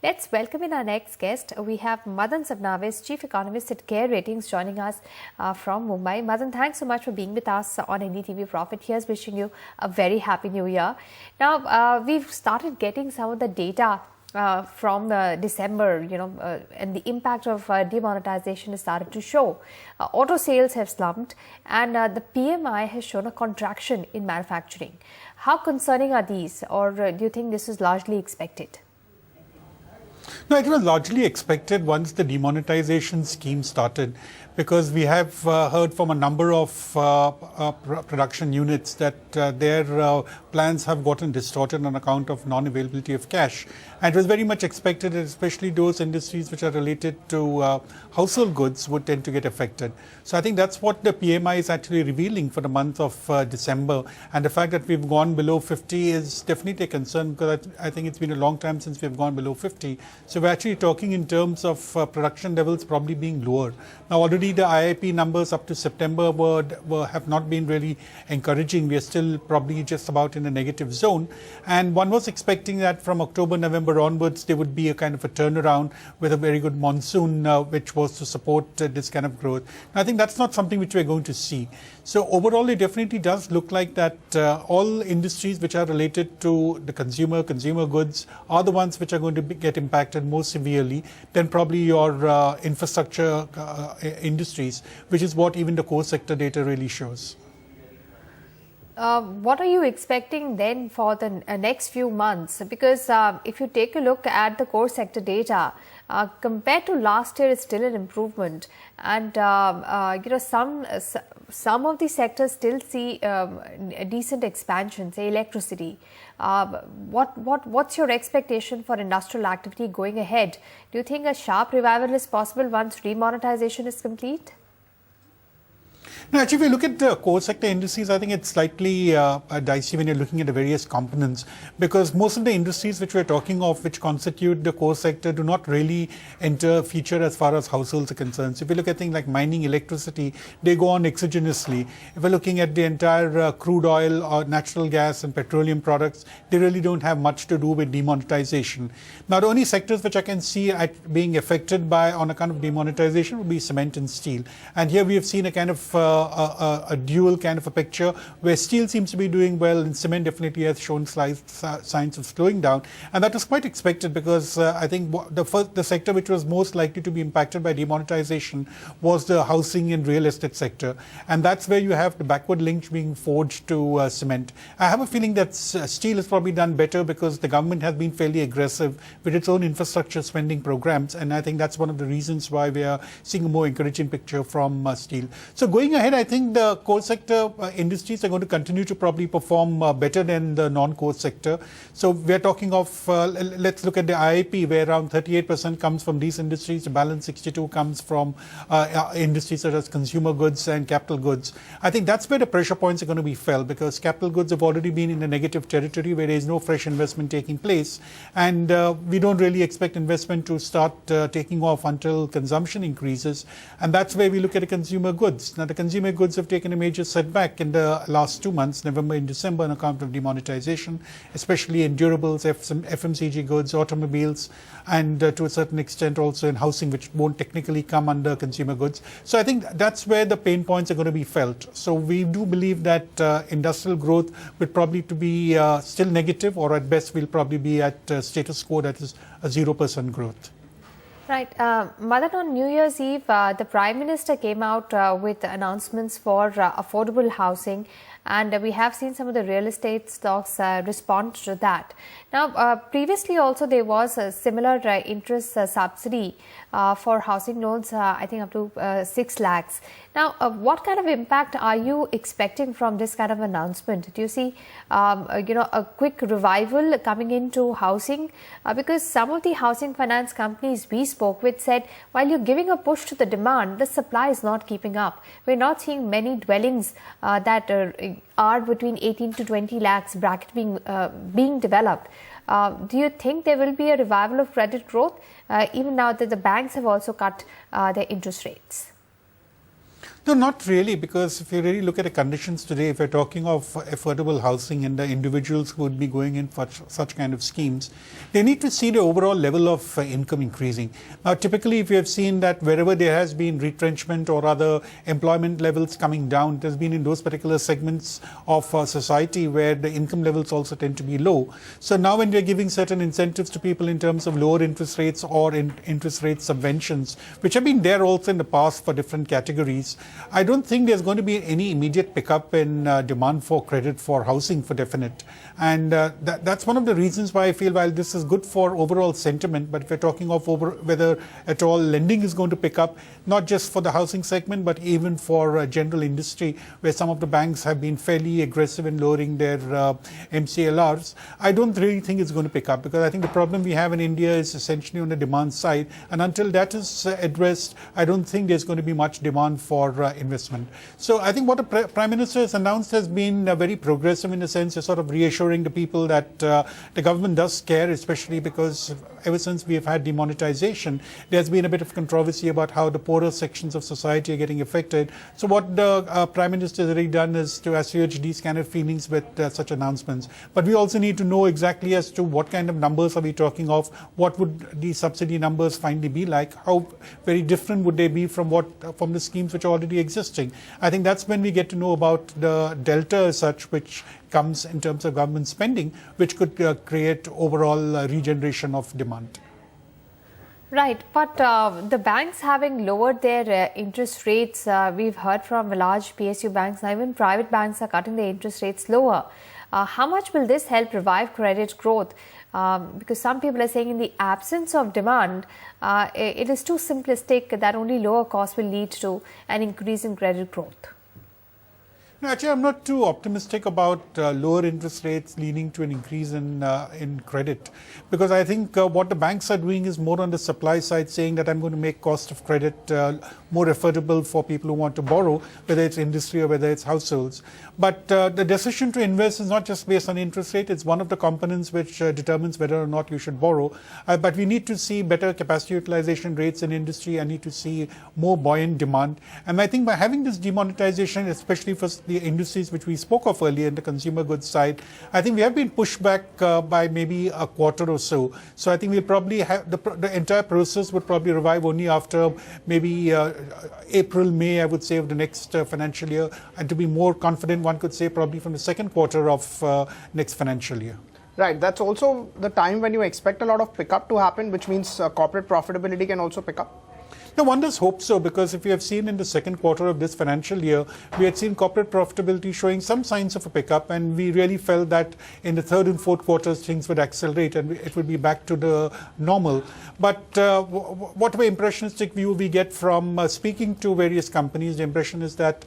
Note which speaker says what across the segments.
Speaker 1: Let's welcome in our next guest. We have Madan Sabnavis, Chief Economist at Care Ratings, joining us from Mumbai. Madan, thanks so much for being with us on NDTV Profit. Here's wishing you a very happy new year. Now, we've started getting some of the data from December, and the impact of demonetization has started to show. Auto sales have slumped and the PMI has shown a contraction in manufacturing. How concerning are these, or do you think this is largely expected?
Speaker 2: No, it was largely expected once the demonetization scheme started, because we have heard from a number of production units that their plans have gotten distorted on account of non-availability of cash. And it was very much expected that especially those industries which are related to household goods would tend to get affected. So I think that's what the PMI is actually revealing for the month of December. And the fact that we've gone below 50 is definitely a concern, because I think it's been a long time since we've gone below 50. So we're actually talking in terms of production levels probably being lower. Now already the IIP numbers up to September have not been really encouraging. We are still probably just about in a negative zone. And one was expecting that from October, November onwards, there would be a kind of a turnaround with a very good monsoon, which was to support this kind of growth. And I think that's not something which we're going to see. So overall, it definitely does look like that all industries which are related to the consumer goods are the ones which are going to get impacted more severely than probably your infrastructure industries, which is what even the core sector data really shows.
Speaker 1: What are you expecting then for the next few months? Because if you take a look at the core sector data, compared to last year, it's still an improvement, and some of the sectors still see a decent expansion. Say electricity. What's your expectation for industrial activity going ahead? Do you think a sharp revival is possible once demonetization is complete?
Speaker 2: No, actually, if you look at the core sector industries, I think it's slightly dicey when you're looking at the various components, because most of the industries which we're talking of, which constitute the core sector, do not really feature as far as households are concerned. So if you look at things like mining, electricity, they go on exogenously. If we're looking at the entire crude oil or natural gas and petroleum products, they really don't have much to do with demonetization. Now, the only sectors which I can see being affected by on account of demonetization would be cement and steel. And here we have seen a kind of a dual kind of a picture, where steel seems to be doing well and cement definitely has shown signs of slowing down. And that was quite expected, because I think the sector which was most likely to be impacted by demonetization was the housing and real estate sector. And that's where you have the backward link being forged to cement. I have a feeling that steel has probably done better, because the government has been fairly aggressive with its own infrastructure spending programs. And I think that's one of the reasons why we are seeing a more encouraging picture from steel. So going ahead, I think the core sector industries are going to continue to probably perform better than the non-core sector. So we're talking of, let's look at the IIP, where around 38% comes from these industries. The balance 62 comes from industries such as consumer goods and capital goods. I think that's where the pressure points are going to be felt, because capital goods have already been in a negative territory where there is no fresh investment taking place. And we don't really expect investment to start taking off until consumption increases. And that's where we look at the consumer goods. Now, the consumer goods have taken a major setback in the last 2 months, November and December, on account of demonetization, especially in durables, FMCG goods, automobiles, and to a certain extent also in housing, which won't technically come under consumer goods. So I think that's where the pain points are going to be felt. So we do believe that industrial growth would probably to be still negative, or at best will probably be at status quo, that is a 0% growth.
Speaker 1: Right. Madan, on New Year's Eve, the Prime Minister came out with announcements for affordable housing, and we have seen some of the real estate stocks respond to that. Now, previously also there was a similar interest subsidy for housing loans, I think up to 6 lakhs. Now, what kind of impact are you expecting from this kind of announcement? Do you see, a quick revival coming into housing? Because some of the housing finance companies we spoke with said, while you're giving a push to the demand, the supply is not keeping up. We're not seeing many dwellings that are between 18 to 20 lakhs bracket being developed. Do you think there will be a revival of credit growth, even now that the banks have also cut their interest rates?
Speaker 2: No, not really, because if you really look at the conditions today, if you're talking of affordable housing and the individuals who would be going in for such kind of schemes, they need to see the overall level of income increasing. Now, typically, if you have seen that wherever there has been retrenchment or other employment levels coming down, it has been in those particular segments of society where the income levels also tend to be low. So now when we're giving certain incentives to people in terms of lower interest rates or interest rate subventions, which have been there also in the past for different categories, I don't think there's going to be any immediate pickup in demand for credit for housing for definite. And that's one of the reasons why I feel while this is good for overall sentiment, but if we're talking of whether at all lending is going to pick up, not just for the housing segment, but even for general industry, where some of the banks have been fairly aggressive in lowering their MCLRs, I don't really think it's going to pick up, because I think the problem we have in India is essentially on the demand side. And until that is addressed, I don't think there's going to be much demand for investment. So I think what the Prime Minister has announced has been very progressive in a sense, of sort of reassuring the people that the government does care, especially because ever since we have had demonetization, there's been a bit of controversy about how the poorer sections of society are getting affected. So what the Prime Minister has already done is to assuage these kind of feelings with such announcements. But we also need to know exactly as to what kind of numbers are we talking of, what would the subsidy numbers finally be like, how very different would they be from the schemes which are already existing. I think that's when we get to know about the delta as such, which comes in terms of government spending, which could create overall regeneration of demand.
Speaker 1: Right, but the banks having lowered their interest rates, we've heard from large PSU banks, now even private banks are cutting their interest rates lower. How much will this help revive credit growth? Because some people are saying in the absence of demand, it is too simplistic that only lower costs will lead to an increase in credit growth.
Speaker 2: No, actually, I'm not too optimistic about lower interest rates leading to an increase in credit, because I think what the banks are doing is more on the supply side, saying that I'm going to make cost of credit more affordable for people who want to borrow, whether it's industry or whether it's households. But the decision to invest is not just based on interest rate. It's one of the components which determines whether or not you should borrow. But we need to see better capacity utilization rates in industry. I need to see more buoyant demand. And I think by having this demonetization, especially for the industries which we spoke of earlier in the consumer goods side, I think we have been pushed back by maybe a quarter or so. So I think we'll probably have the entire process would probably revive only after maybe April, May, I would say, of the next financial year. And to be more confident, one could say probably from the second quarter of next financial year.
Speaker 3: Right, that's also the time when you expect a lot of pickup to happen, which means corporate profitability can also pick up.
Speaker 2: No, one does hope so, because if you have seen in the second quarter of this financial year, we had seen corporate profitability showing some signs of a pickup, and we really felt that in the third and fourth quarters things would accelerate and it would be back to the normal. But whatever impressionistic view we get from speaking to various companies, the impression is that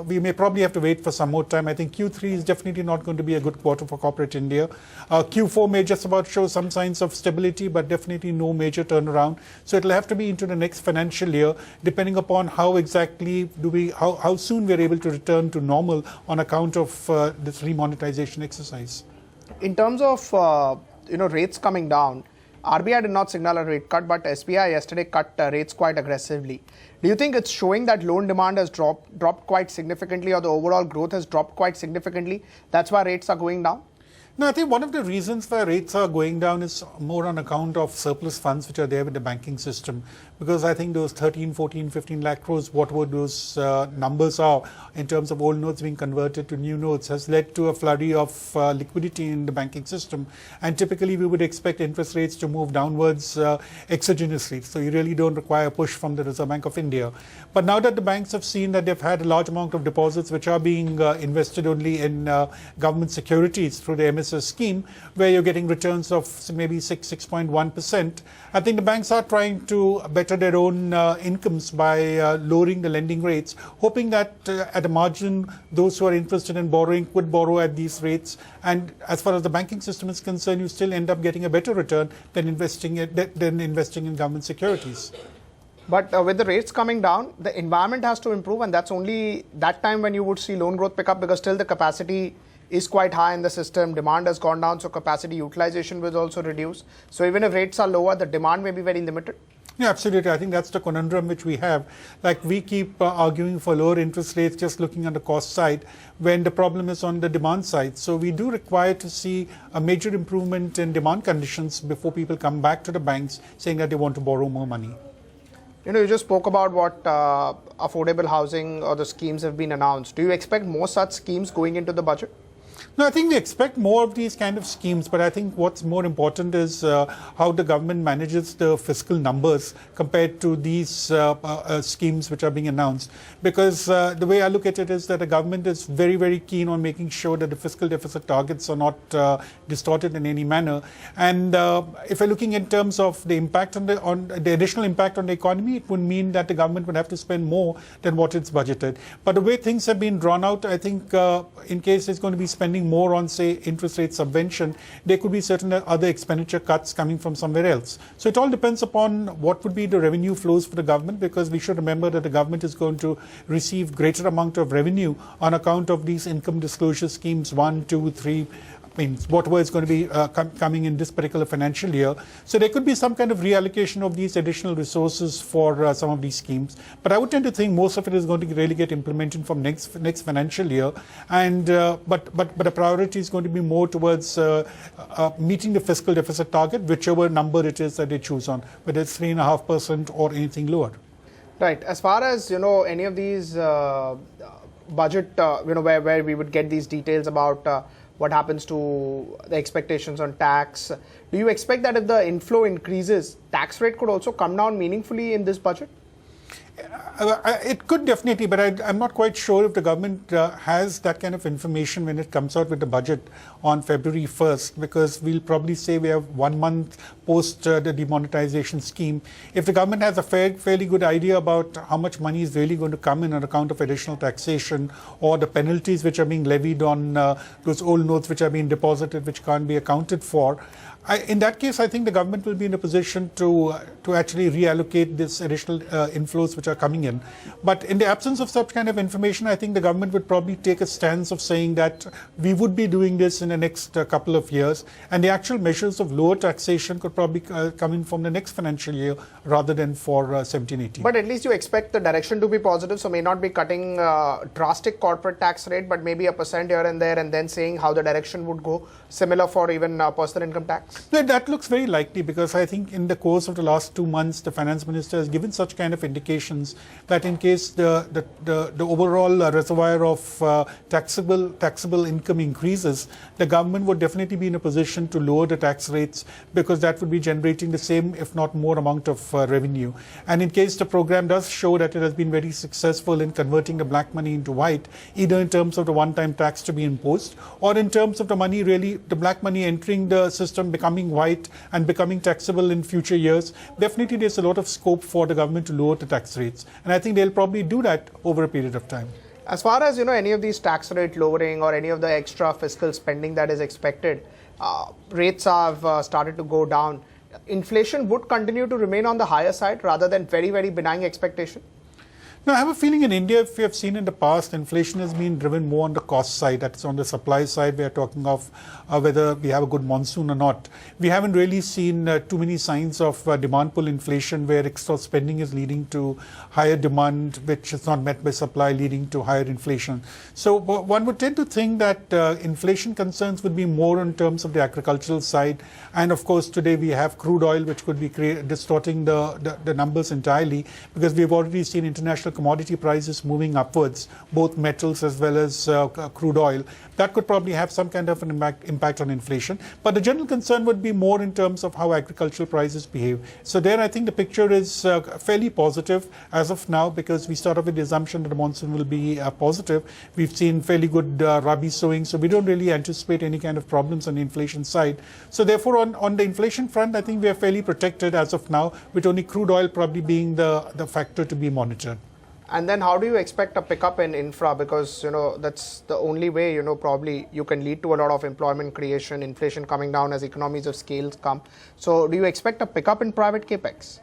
Speaker 2: we may probably have to wait for some more time. I think Q3 is definitely not going to be a good quarter for corporate India. Q4 may just about show some signs of stability, but definitely no major turnaround. So it'll have to be into the next financial year, depending upon how exactly how soon we're able to return to normal on account of this remonetization exercise.
Speaker 3: In terms of rates coming down, RBI did not signal a rate cut, but SBI yesterday cut rates quite aggressively. Do you think it's showing that loan demand has dropped quite significantly, or the overall growth has dropped quite significantly? That's why rates are going down?
Speaker 2: No, I think one of the reasons why rates are going down is more on account of surplus funds which are there with the banking system. Because I think those 13, 14, 15 lakh crores, whatever those numbers are in terms of old notes being converted to new notes, has led to a flurry of liquidity in the banking system. And typically we would expect interest rates to move downwards exogenously. So you really don't require a push from the Reserve Bank of India. But now that the banks have seen that they've had a large amount of deposits which are being invested only in government securities through the MSS scheme, where you're getting returns of maybe 6.1%, I think the banks are trying to better their own incomes by lowering the lending rates, hoping that at a margin those who are interested in borrowing could borrow at these rates. And as far as the banking system is concerned, you still end up getting a better return than investing in government securities.
Speaker 3: But with the rates coming down, the environment has to improve, and that's only that time when you would see loan growth pick up, because still the capacity is quite high in the system. Demand has gone down, so capacity utilization will also reduce. So even if rates are lower, the demand may be very limited.
Speaker 2: Yeah, absolutely. I think that's the conundrum which we have. Like we keep arguing for lower interest rates, just looking at the cost side, when the problem is on the demand side. So we do require to see a major improvement in demand conditions before people come back to the banks saying that they want to borrow more money.
Speaker 3: You just spoke about what affordable housing or the schemes have been announced. Do you expect more such schemes going into the budget?
Speaker 2: No, I think we expect more of these kind of schemes, but I think what's more important is how the government manages the fiscal numbers compared to these schemes which are being announced. Because the way I look at it is that the government is very, very keen on making sure that the fiscal deficit targets are not distorted in any manner. And if we're looking in terms of the impact on the additional impact on the economy, it would mean that the government would have to spend more than what it's budgeted. But the way things have been drawn out, I think in case it's going to be spending more on, say, interest rate subvention, there could be certain other expenditure cuts coming from somewhere else. So it all depends upon what would be the revenue flows for the government, because we should remember that the government is going to receive greater amount of revenue on account of these income disclosure schemes 1, 2, 3, whatever is going to be coming in this particular financial year. So there could be some kind of reallocation of these additional resources for some of these schemes. But I would tend to think most of it is going to really get implemented from next financial year. And but the priority is going to be more towards meeting the fiscal deficit target, whichever number it is that they choose on, whether it's 3.5% or anything lower.
Speaker 3: Right. As far as any of these budget, where we would get these details about what happens to the expectations on tax. Do you expect that if the inflow increases, tax rate could also come down meaningfully in this budget?
Speaker 2: It could definitely, but I'm not quite sure if the government has that kind of information when it comes out with the budget on February 1st, because we'll probably say we have 1 month post the demonetization scheme. If the government has a fairly good idea about how much money is really going to come in on account of additional taxation or the penalties which are being levied on those old notes which are being deposited which can't be accounted for, in that case, I think the government will be in a position to actually reallocate this additional inflows which are coming in. But in the absence of such kind of information, I think the government would probably take a stance of saying that we would be doing this in the next couple of years, and the actual measures of lower taxation could probably come in from the next financial year rather than for 17-18.
Speaker 3: But at least you expect the direction to be positive, so may not be cutting drastic corporate tax rate, but maybe 1% here and there, and then saying how the direction would go, similar for even personal income tax.
Speaker 2: That looks very likely, because I think in the course of the last 2 months, the finance minister has given such kind of indications that in case the overall reservoir of taxable income increases, the government would definitely be in a position to lower the tax rates, because that would be generating the same, if not more, amount of revenue. And in case the program does show that it has been very successful in converting the black money into white, either in terms of the one-time tax to be imposed, or in terms of the money the black money entering the system, becoming white and becoming taxable in future years, definitely there's a lot of scope for the government to lower the tax rates. And I think they'll probably do that over a period of time.
Speaker 3: As far as any of these tax rate lowering or any of the extra fiscal spending that is expected, rates have started to go down. Inflation would continue to remain on the higher side rather than very, very benign expectation?
Speaker 2: No, I have a feeling in India, if we have seen in the past, inflation has been driven more on the cost side. That's on the supply side. We are talking of whether we have a good monsoon or not. We haven't really seen too many signs of demand pull inflation, where extra spending is leading to higher demand, which is not met by supply, leading to higher inflation. So one would tend to think that inflation concerns would be more in terms of the agricultural side. And of course, today we have crude oil, which could be distorting the numbers entirely, because we've already seen international commodity prices moving upwards, both metals as well as crude oil. That could probably have some kind of an impact on inflation. But the general concern would be more in terms of how agricultural prices behave. So there, I think the picture is fairly positive as of now, because we start off with the assumption that the monsoon will be positive. We've seen fairly good rabi sowing, so we don't really anticipate any kind of problems on the inflation side. So therefore, on the inflation front, I think we are fairly protected as of now, with only crude oil probably being the factor to be monitored.
Speaker 3: And then how do you expect a pickup in infra? Because, that's the only way, probably you can lead to a lot of employment creation, inflation coming down as economies of scale come. So do you expect a pickup in private capex?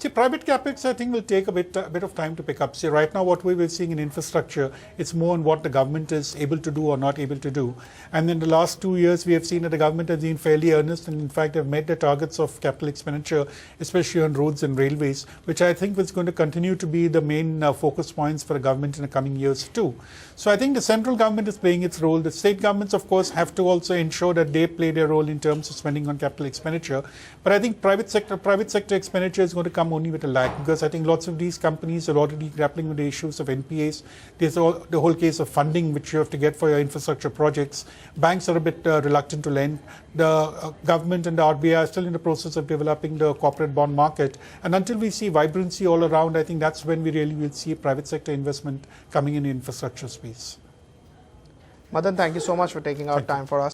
Speaker 2: See, private capex, I think, will take a bit of time to pick up. See, right now, what we were seeing in infrastructure, it's more on what the government is able to do or not able to do. And in the last 2 years, we have seen that the government has been fairly earnest and, in fact, have met the targets of capital expenditure, especially on roads and railways, which I think is going to continue to be the main focus points for the government in the coming years too. So I think the central government is playing its role. The state governments, of course, have to also ensure that they play their role in terms of spending on capital expenditure. But I think private sector expenditure is going to come only with a lag, because I think lots of these companies are already grappling with the issues of NPAs. There's the whole case of funding which you have to get for your infrastructure projects. Banks are a bit reluctant to lend. The government and the RBI are still in the process of developing the corporate bond market. And until we see vibrancy all around, I think that's when we really will see private sector investment coming in the infrastructure space.
Speaker 3: Madan, thank you so much for taking out time for us.